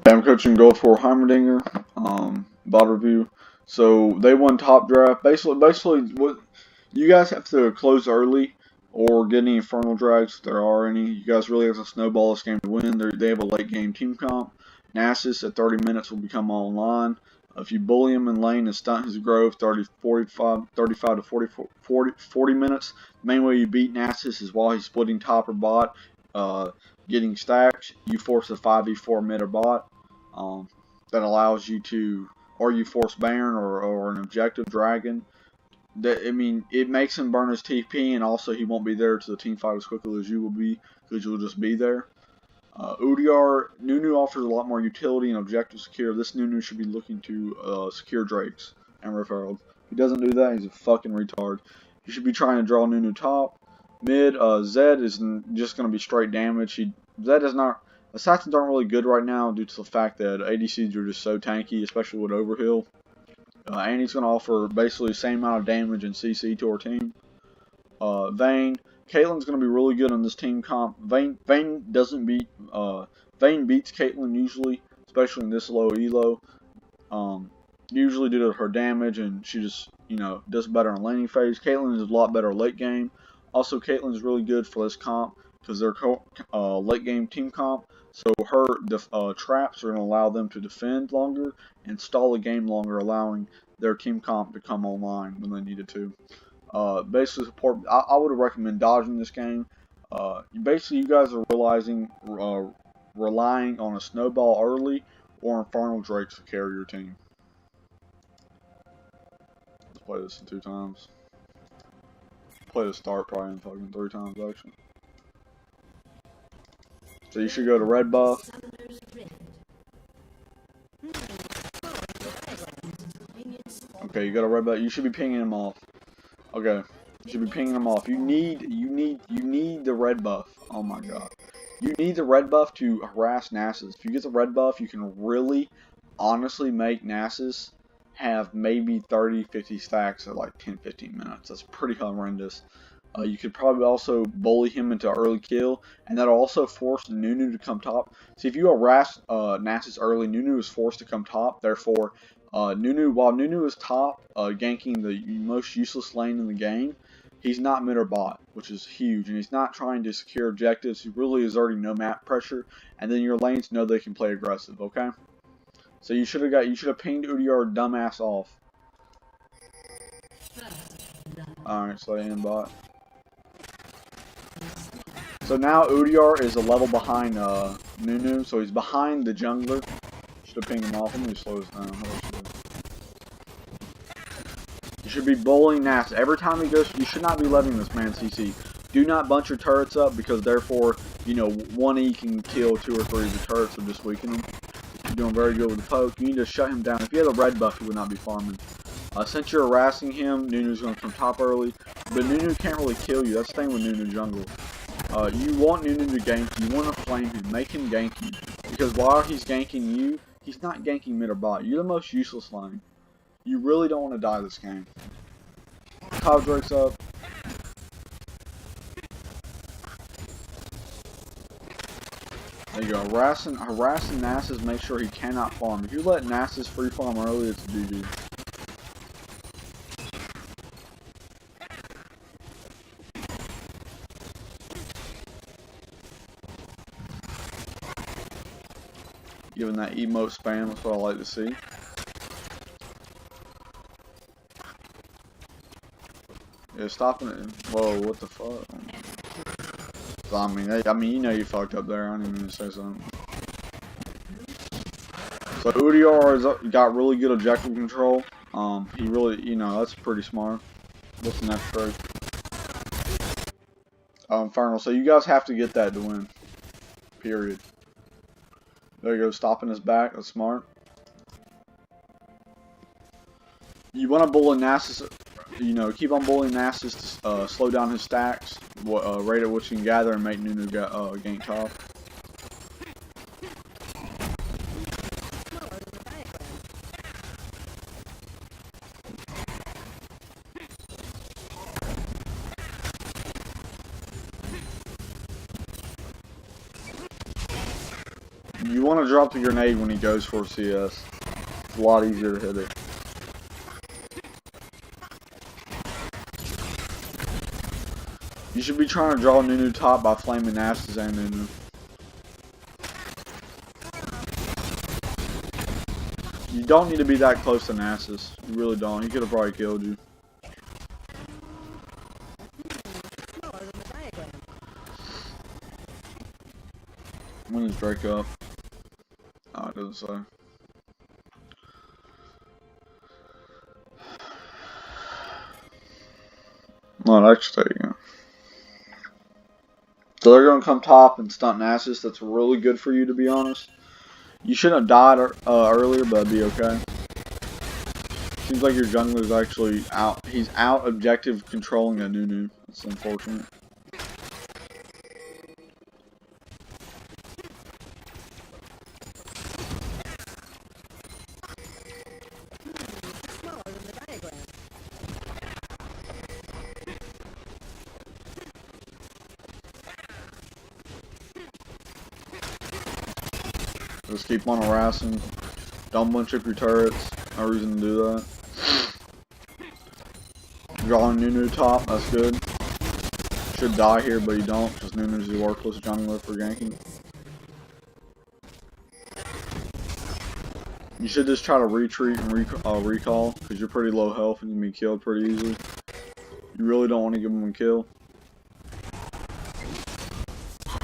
I'm coaching go for Heimerdinger, bot review. So they won top draft. Basically, what you guys have to close early or get any infernal drags if there are any. You guys really have to snowball this game to win. They have a late game team comp. Nasus at 30 minutes will become online. If you bully him in lane and stunt his growth 35 to 40 minutes, the main way you beat Nasus is while he's splitting top or bot, getting stacks. You force a 5v4 mid or bot. That allows you to, or you force Baron or an objective dragon. It makes him burn his TP, and also he won't be there to the team fight as quickly as you will be, because you'll just be there. ODR, Nunu offers a lot more utility and objective secure. This Nunu should be looking to secure Drakes and Rift Herald. If he doesn't do that, he's a fucking retard. He should be trying to draw Nunu top. Mid, Zed is just going to be straight damage. Zed is not... Assassins aren't really good right now due to the fact that ADCs are just so tanky, especially with Overheal. And he's going to offer basically the same amount of damage and CC to our team. Vayne. Caitlyn's going to be really good on this team comp. Vayne beats Caitlyn usually, especially in this low elo. Usually due to her damage, and she just, does better in laning phase. Caitlyn is a lot better late game. Also, Caitlyn is really good for this comp because they're late game team comp. So her traps are going to allow them to defend longer and stall the game longer, allowing their team comp to come online when they needed to. Basically, support. I would recommend dodging this game. Basically, you guys are relying on a snowball early or infernal drakes to carry your team. Let's play this in 2 times. Play the start probably in fucking 3 times actually. So you should go to red buff. Okay, you got a red buff. You should be pinging him off. Okay, you should be pinging him off. You need the red buff. Oh my god, you need the red buff to harass Nasus. If you get the red buff, you can really, honestly make Nasus have maybe 30-50 stacks at like 10-15 minutes. That's pretty horrendous. You could probably also bully him into early kill, and that'll also force Nunu to come top. See, if you harass Nasus early, Nunu is forced to come top. Therefore, while Nunu is top, ganking the most useless lane in the game, he's not mid or bot, which is huge, and he's not trying to secure objectives. He really is already no map pressure, and then your lanes know they can play aggressive. Okay, so you should have pinged UDR dumbass off. All right, so I end bot. So now UDR is a level behind Nunu, so he's behind the jungler. Should have pinged him off. Let me slow this down. You should be bullying Nasus. Every time he goes, you should not be letting this man CC. Do not bunch your turrets up, because therefore, 1E can kill 2 or 3 of the turrets, so just weaken them. You're doing very good with the poke. You need to shut him down. If he had a red buff, he would not be farming. Since you're harassing him, Nunu's going to come top early. But Nunu can't really kill you. That's the thing with Nunu jungle. You want Nunu to gank you. You want to flame him. Make him gank you. Because while he's ganking you, he's not ganking mid or bot. You're the most useless lane. You really don't want to die this game. Top Drake's up. There you go. Harassing Nasus, make sure he cannot farm. If you let Nasus free farm early, it's a GG. Giving that emote spam, that's what I like to see. Yeah, stopping it. Whoa, what the fuck? So, I mean, you fucked up there. I didn't even say something. So UDR has got really good objective control. He really, that's pretty smart. What's the next trade? Infernal. So you guys have to get that to win. Period. There you go, stopping his back. That's smart. You want to bully Nasus. Keep on bullying Nasus to slow down his stacks, rate at which you can gather, and make Nunu gank top. You want to drop the grenade when he goes for CS. It's a lot easier to hit it. You should be trying to draw Nunu top by flaming Nassus and Nunu. You don't need to be that close to Nassus. You really don't. He could have probably killed you. When is Drake up? Oh, it doesn't say. Not actually. Yeah. So they're going to come top and stunt Nassus. That's really good for you, to be honest. You shouldn't have died earlier, but it'd be okay. Seems like your jungler's actually out. He's out objective controlling a Nunu. That's unfortunate. Just keep on harassing. Don't bunch up your turrets. No reason to do that. Drawing Nunu top, that's good. Should die here, but you don't, because Nunu's the worthless jungler for ganking. You should just try to retreat and recall, because you're pretty low health and you can be killed pretty easily. You really don't want to give them a kill.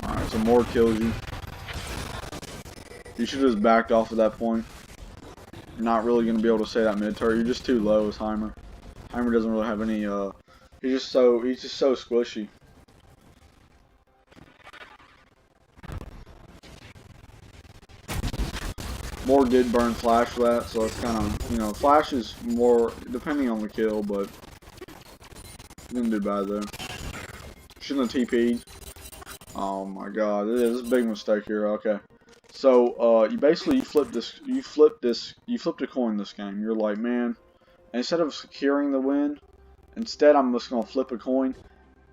Alright, so more kills you. You should just backed off at that point. You're not really going to be able to say that mid turret. You're just too low as Heimer. Heimer doesn't really have any, he's just so squishy. More did burn Flash for that, so it's kind of, you know, Flash is more, depending on the kill, but didn't do bad there. Shouldn't have TP'd. Oh my god, this is a big mistake here, okay. So, you basically, you flipped a coin this game. You're like, man, instead of securing the win, instead I'm just gonna flip a coin.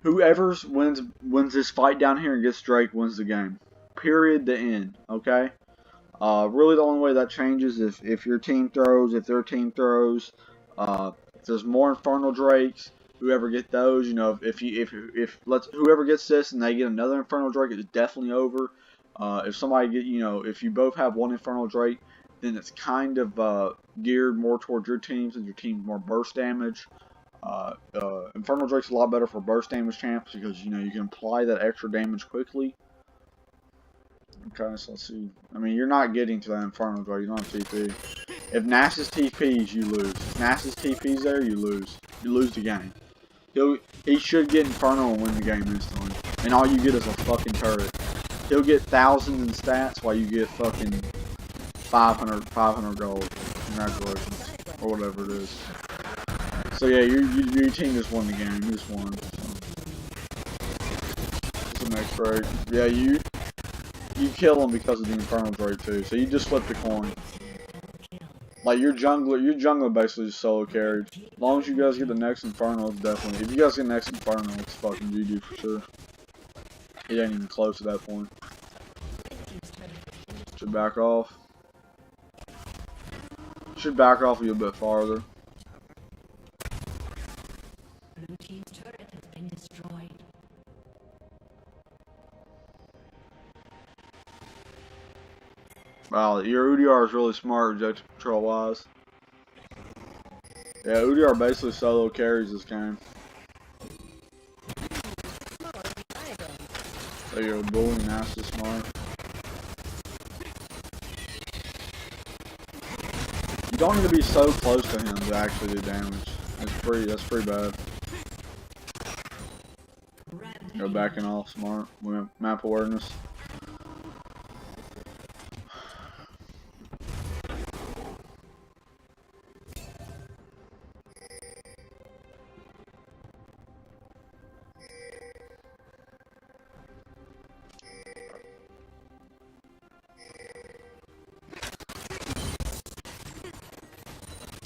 Whoever wins this fight down here and gets Drake wins the game. Period, the end, okay? Really the only way that changes is if your team throws, if their team throws, if there's more Infernal Drakes, whoever get those, you know, whoever gets this and they get another Infernal Drake, it's definitely over. If somebody if you both have one Infernal Drake, then it's kind of geared more towards your team since your team's more burst damage. Infernal Drake's a lot better for burst damage champs because, you know, you can apply that extra damage quickly. Okay, so let's see. I mean, you're not getting to that Infernal Drake. You don't have TP. If Nassus TPs, you lose. If Nassus TPs there, you lose. You lose the game. He should get Infernal and win the game instantly. And all you get is a fucking turret. He'll get thousands in stats while you get fucking 500 gold. Congratulations. Or whatever it is. So yeah, your team just won the game. You just won. So. The next break. Yeah, you kill him because of the Infernal Drake too. So you just flipped the coin. Like your jungler basically just solo carried. As long as you guys get the next Infernal, it's definitely. If you guys get the next Infernal, it's fucking GG for sure. He ain't even close at that point. Should back off. Should back off a little bit farther. Blue team's turret has been destroyed. Wow, your UDR is really smart, objective control wise. Yeah, UDR basically solo carries this game. So you're bullying Nassus smart. You don't need to be so close to him to actually do damage. That's pretty bad. Go backing off smart. Map awareness.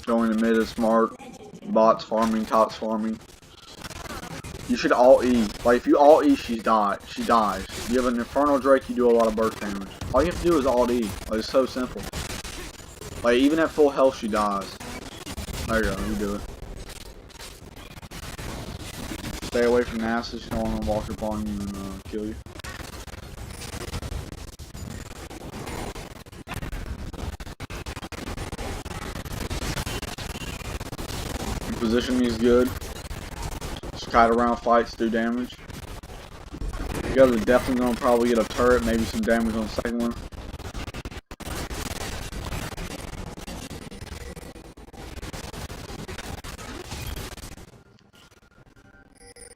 Going to mid is smart. Bots farming, tops farming. You should alt E. Like, if you alt E, she dies. You have an Infernal Drake, you do a lot of burst damage. All you have to do is alt E. Like, it's so simple. Like, even at full health, she dies. There you go, you do it. Stay away from Nasus, she don't want to walk upon you and kill you. Your positioning is good. Just kite around fights, do damage. You guys are definitely going to probably get a turret, maybe some damage on the second one.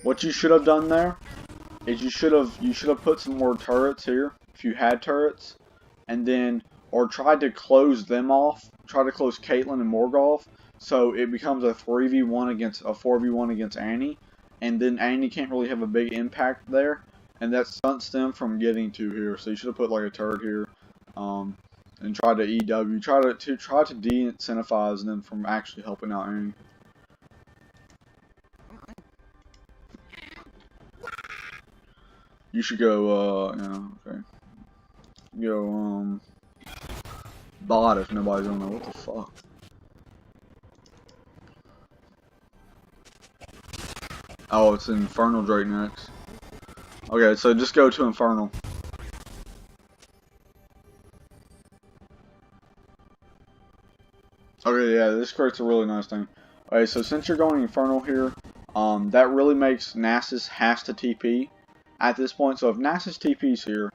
What you should have done there is you should have put some more turrets here if you had turrets, and then or tried to close them off. Try to close Caitlyn and Morgoth, so it becomes a 3v1 against a 4v1 against Annie, and then Annie can't really have a big impact there, and that stunts them from getting to here. So you should have put like a turret here, and try to EW, try to de-incentivize them from actually helping out Annie. You should go, yeah, okay. Go, bot if nobody's gonna know. What the fuck? Oh, it's Infernal Drake next. Okay, so just go to Infernal. Okay, yeah, this creates a really nice thing. Okay, so since you're going Infernal here, that really makes Nasus has to TP at this point. So if Nasus TP's here,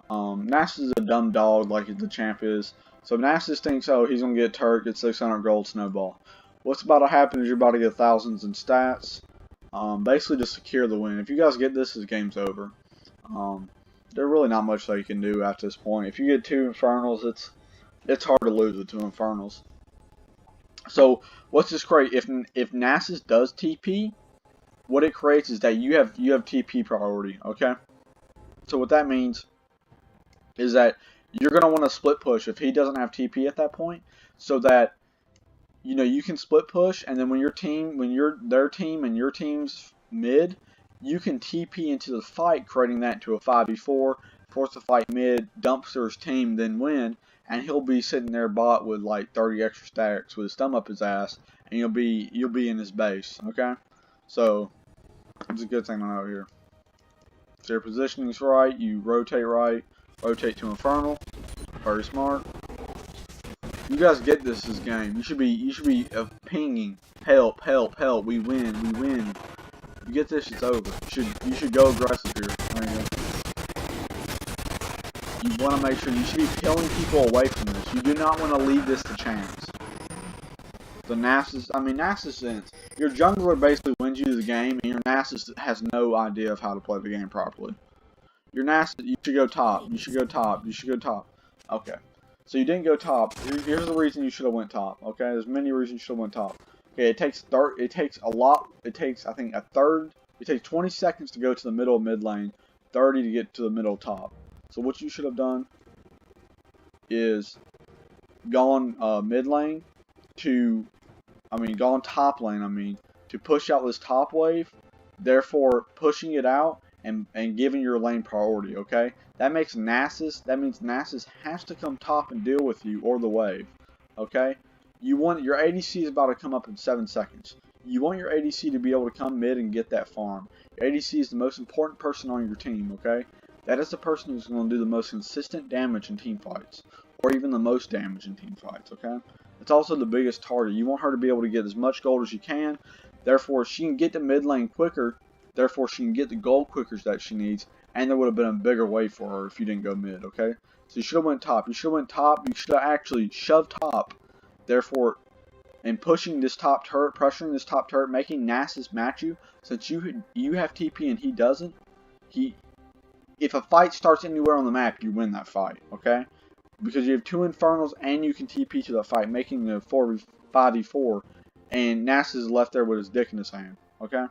Nasus is a dumb dog like the champ is. So Nasus thinks, oh, he's going to get turret, get 600 gold, snowball. What's about to happen is you're about to get thousands in stats. Basically to secure the win. If you guys get this, game's over. There's really not much that you can do at this point. If you get 2 Infernals, it's hard to lose with 2 Infernals. So what's this create? If Nasus does TP, what it creates is that you have TP priority. Okay. So what that means is that you're gonna want to split push if he doesn't have TP at that point, so that you can split push, and then when their team and your team's mid, you can TP into the fight, creating that into a 5v4, force the fight mid, Dumpster's team, then win, and he'll be sitting there bot with like 30 extra stacks with his thumb up his ass, and you'll be in his base. Okay, so it's a good thing to know here. So your positioning's right, you rotate right, rotate to Infernal, very smart. You guys get this game. You should be pinging, help, help, help. We win, we win. You get this, it's over. You should go aggressive here. There you go. You want to make sure you should be killing people away from this. You do not want to leave this to chance. The Nasus sense. Your jungler basically wins you the game, and your Nasus has no idea of how to play the game properly. Your Nasus, you should go top. You should go top. You should go top. Okay. So you didn't go top. Here's the reason you should have went top. Okay, there's many reasons you should have went top. Okay, it takes a lot. It takes, I think, a third. It takes 20 seconds to go to the middle of mid lane, 30 to get to the middle top. So what you should have done is gone mid lane gone top lane. To push out this top wave. Therefore, pushing it out and giving your lane priority. Okay. That means Nasus has to come top and deal with you or the wave. Okay? Your ADC is about to come up in 7 seconds. You want your ADC to be able to come mid and get that farm. Your ADC is the most important person on your team, okay? That is the person who's going to do the most consistent damage in team fights. Or even the most damage in team fights, okay? It's also the biggest target. You want her to be able to get as much gold as you can. Therefore, she can get to mid lane quicker. Therefore, she can get the gold quicker that she needs. And there would have been a bigger wave for her if you didn't go mid, okay? So you should have went top. You should have went top. You should have actually shoved top. Therefore, in pushing this top turret, pressuring this top turret, making Nasus match you, since you have TP and he doesn't, if a fight starts anywhere on the map, you win that fight, okay? Because you have 2 Infernals and you can TP to the fight, making the 5v4, and Nasus is left there with his dick in his hand, okay?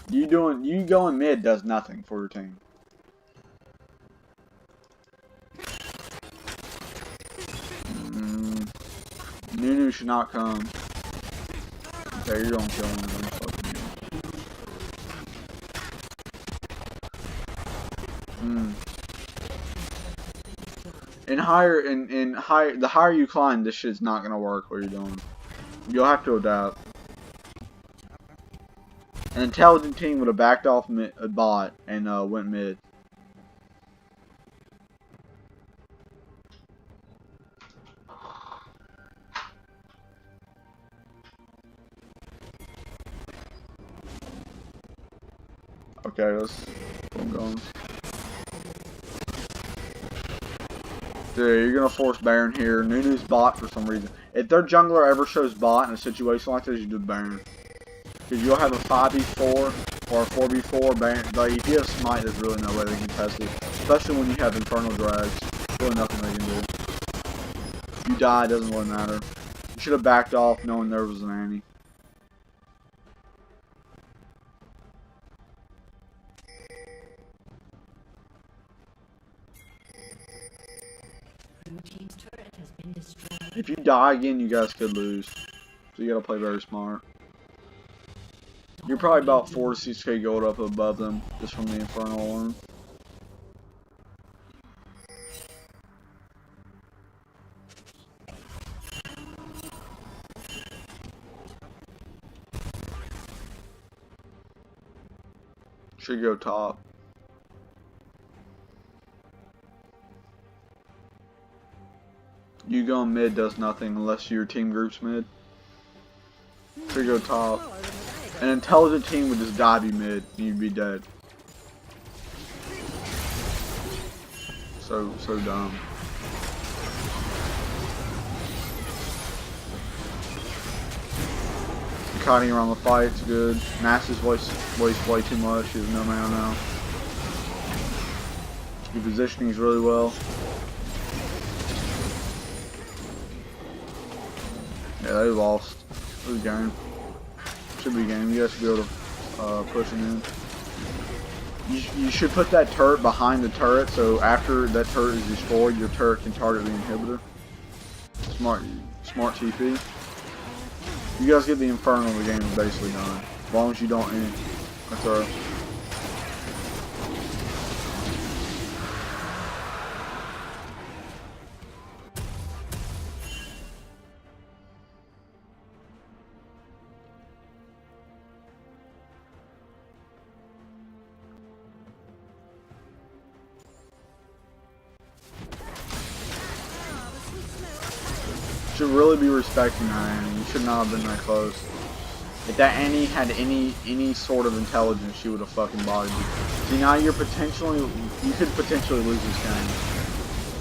You going mid does nothing for your team. Nunu should not come. Okay, Yeah, you're gonna kill him. Fucking the higher you climb, this shit's not gonna work. What you're doing, you'll have to adapt. An intelligent team would have backed off a bot and went mid. Okay, let's keep going. Dude, you're gonna force Baron here. Nunu's bot for some reason. If their jungler ever shows bot in a situation like this, you do Baron. Because you'll have a 5v4 or a 4v4 Baron. Like, if you have Smite, there's really no way they can test it. Especially when you have Infernal Drags. There's really nothing they can do. If you die, it doesn't really matter. You should have backed off knowing there was an Annie. If you die again, you guys could lose. So you gotta play very smart. You're probably about 4 to 6k gold up above them, just from the Infernal alone. Should go top. You going mid does nothing unless your team groups mid. Should go top. An intelligent team would just dive you mid and you'd be dead. So dumb. Kiting around the fight's good. Nasus wastes way too much. He has no mana now. Your positioning is really well. Yeah, they lost. It was a game. Should be a game. You guys should be able to push it in. You should put that turret behind the turret, so after that turret is destroyed, your turret can target the inhibitor. Smart TP. You guys get the Infernal, the game is basically done. As long as you don't end. That's alright. Should really be respecting that Annie. You should not have been that close. If that Annie had any sort of intelligence, she would have fucking bodied you. See, now you could potentially lose this game.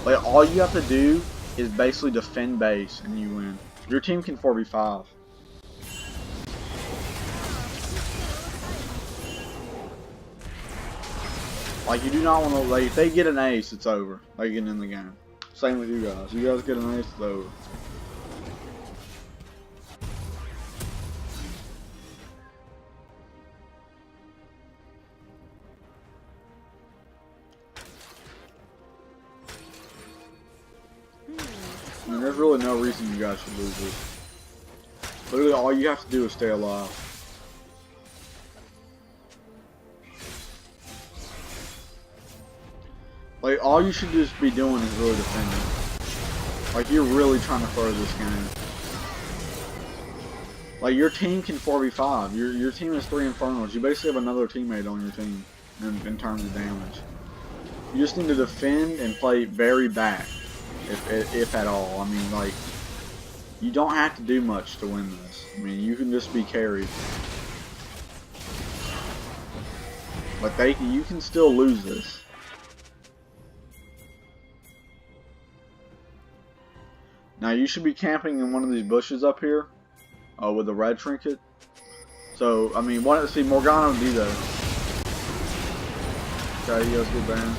Like, all you have to do is basically defend base and you win. Your team can 4v5. Like, you do not want to, like, if they get an ace, it's over. Like, getting in the game. Same with you guys. You guys get an ace, it's over. I mean, there's really no reason you guys should lose this. Literally, all you have to do is stay alive. Like, all you should just be doing is really defending. Like, you're really trying to throw this game. Like, your team can 4v5. Your team has 3 Infernals. You basically have another teammate on your team in terms of damage. You just need to defend and play very back. If at all. I mean, like, you don't have to do much to win this. I mean, you can just be carried. Like, you can still lose this. Now, you should be camping in one of these bushes up here, with a red trinket. So, I mean, see, Morgana would do that. Okay, you guys get banned.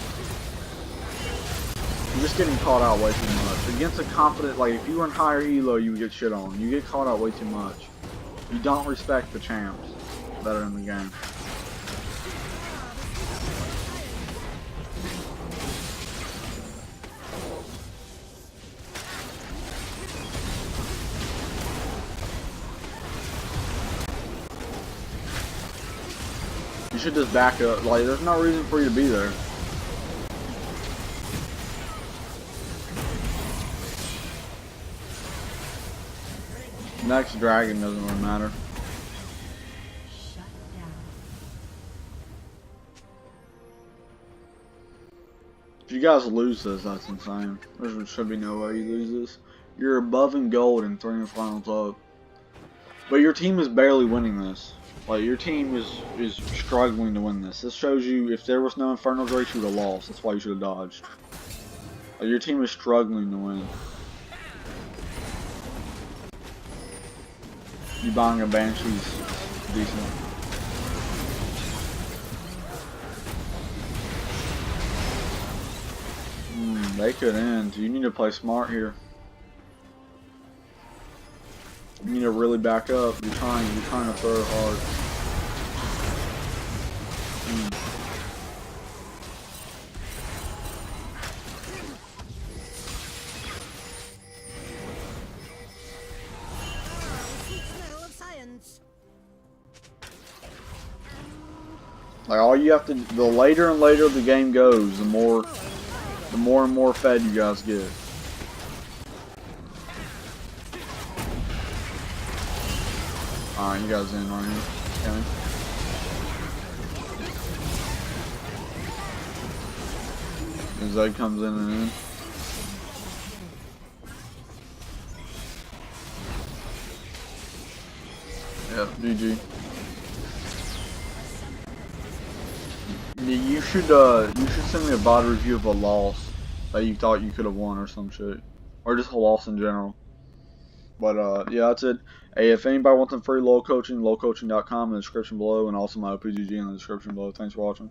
You're just getting caught out way too much. Against a confident, like, if you were in higher elo, you would get shit on. You get caught out way too much. You don't respect the champs that are in the game. should just back up. Like, there's no reason for you to be there. Next dragon doesn't really matter. Shut down. If you guys lose this, that's insane. There should be no way you lose this. You're above in gold and 3 in finals up. But your team is barely winning this. Like, your team is struggling to win this. This shows you if there was no Infernal Drake, you would have lost. That's why you should have dodged. Like, your team is struggling to win. You buying a Banshee's decent. They could end. You need to play smart here. You need to really back up. You're trying to throw hard. Like, all you have to, the later and later the game goes, the more and more fed you guys get. Alright, you guys in right here. Okay. As Egg comes in and in. Yep, GG. You should send me a VOD review of a loss that you thought you could have won or some shit. Or just a loss in general. But yeah, that's it. Hey, if anybody wants some free LOL coaching, lolcoaching.com in the description below, and also my OPGG in the description below. Thanks for watching.